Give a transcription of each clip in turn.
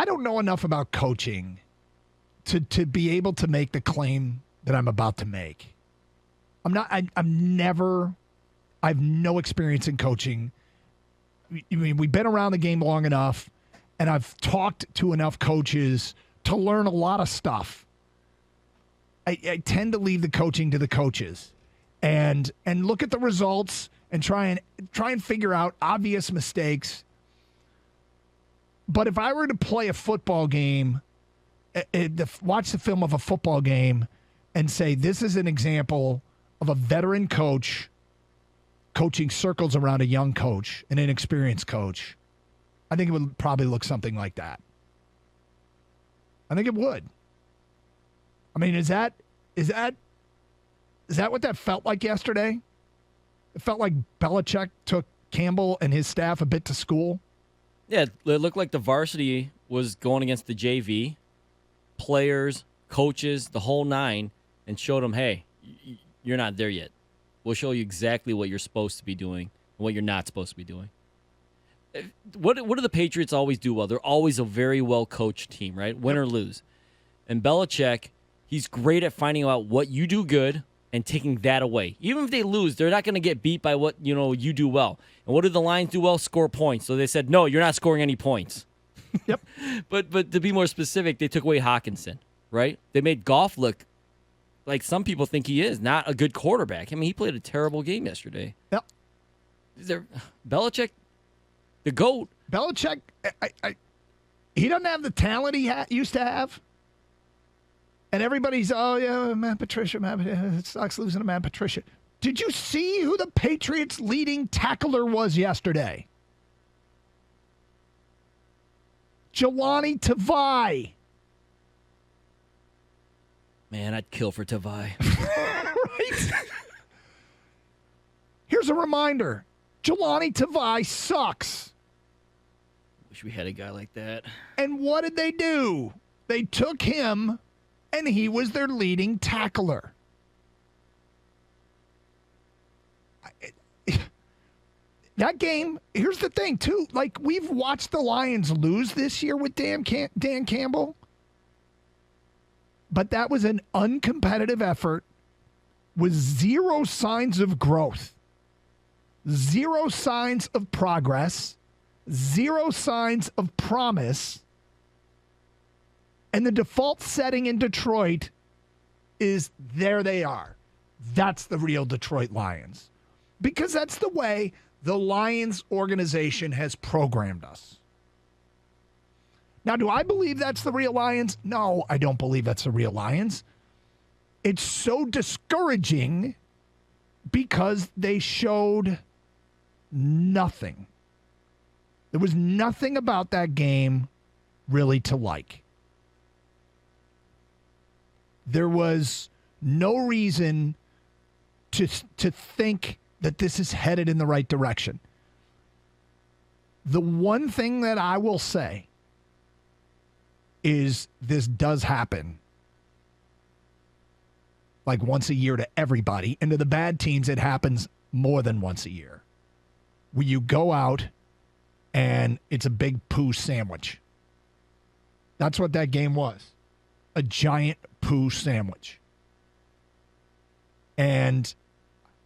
I don't know enough about coaching to be able to make the claim that I'm about to make. I have no experience in coaching. I mean, we've been around the game long enough, and I've talked to enough coaches to learn a lot of stuff. I tend to leave the coaching to the coaches and look at the results and try and figure out obvious mistakes. But if I were to play a football game, watch the film of a football game and say, this is an example of a veteran coach coaching circles around a young coach, an inexperienced coach, I think it would probably look something like that. I think it would. I mean, is that what that felt like yesterday? It felt like Belichick took Campbell and his staff a bit to school. Yeah, it looked like the varsity was going against the JV, players, coaches, the whole nine, and showed them, hey, you're not there yet. We'll show you exactly what you're supposed to be doing and what you're not supposed to be doing. What do the Patriots always do well? They're always a very well-coached team, right? Win or lose. And Belichick, he's great at finding out what you do good and taking that away. Even if they lose, they're not going to get beat by what you do well. And what do the Lions do well? Score points. So they said, no, you're not scoring any points. Yep. But to be more specific, they took away Hawkinson, right? They made Goff look like some people think he is, not a good quarterback. I mean, he played a terrible game yesterday. Yep. Belichick, the GOAT. Belichick, he doesn't have the talent he used to have. And everybody's, oh, yeah, Matt Patricia, it sucks losing to Matt Patricia. Did you see who the Patriots' leading tackler was yesterday? Jelani Tavai. Man, I'd kill for Tavai. Right? Here's a reminder. Jelani Tavai sucks. Wish we had a guy like that. And what did they do? They took him, and he was their leading tackler. That game, here's the thing, too. Like, we've watched the Lions lose this year with Dan Campbell. But that was an uncompetitive effort with zero signs of growth, zero signs of progress, zero signs of promise. And the default setting in Detroit is there they are. That's the real Detroit Lions. Because that's the way the Lions organization has programmed us. Now, do I believe that's the real Lions? No, I don't believe that's the real Lions. It's so discouraging because they showed nothing. There was nothing about that game really to like. There was no reason to think that this is headed in the right direction. The one thing that I will say is this does happen like once a year to everybody. And to the bad teams, it happens more than once a year. Where you go out and it's a big poo sandwich. That's what that game was. A giant poo sandwich. And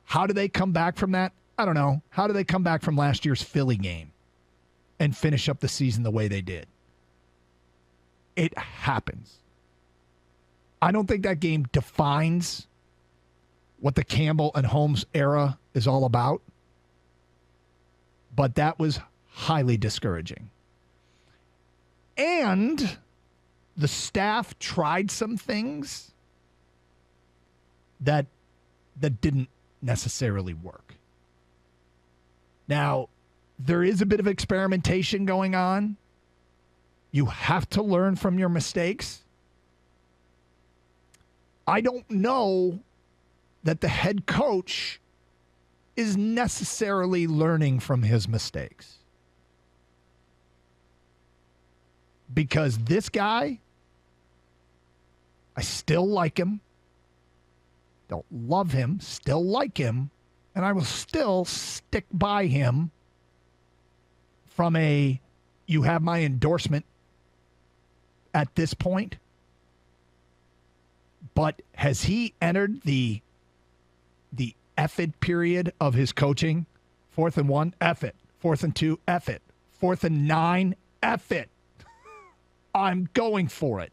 how do they come back from that? I don't know. How do they come back from last year's Philly game and finish up the season the way they did? It happens. I don't think that game defines what the Campbell and Holmes era is all about, but that was highly discouraging. And the staff tried some things that didn't necessarily work. Now, there is a bit of experimentation going on. You have to learn from your mistakes. I don't know that the head coach is necessarily learning from his mistakes. Because this guy, I still like him. Don't love him, still like him. And I will still stick by him from a, you have my endorsement at this point. But has he entered the F it period of his coaching? 4th and 1, F it. 4th and 2, F it. 4th and 9, F it. I'm going for it.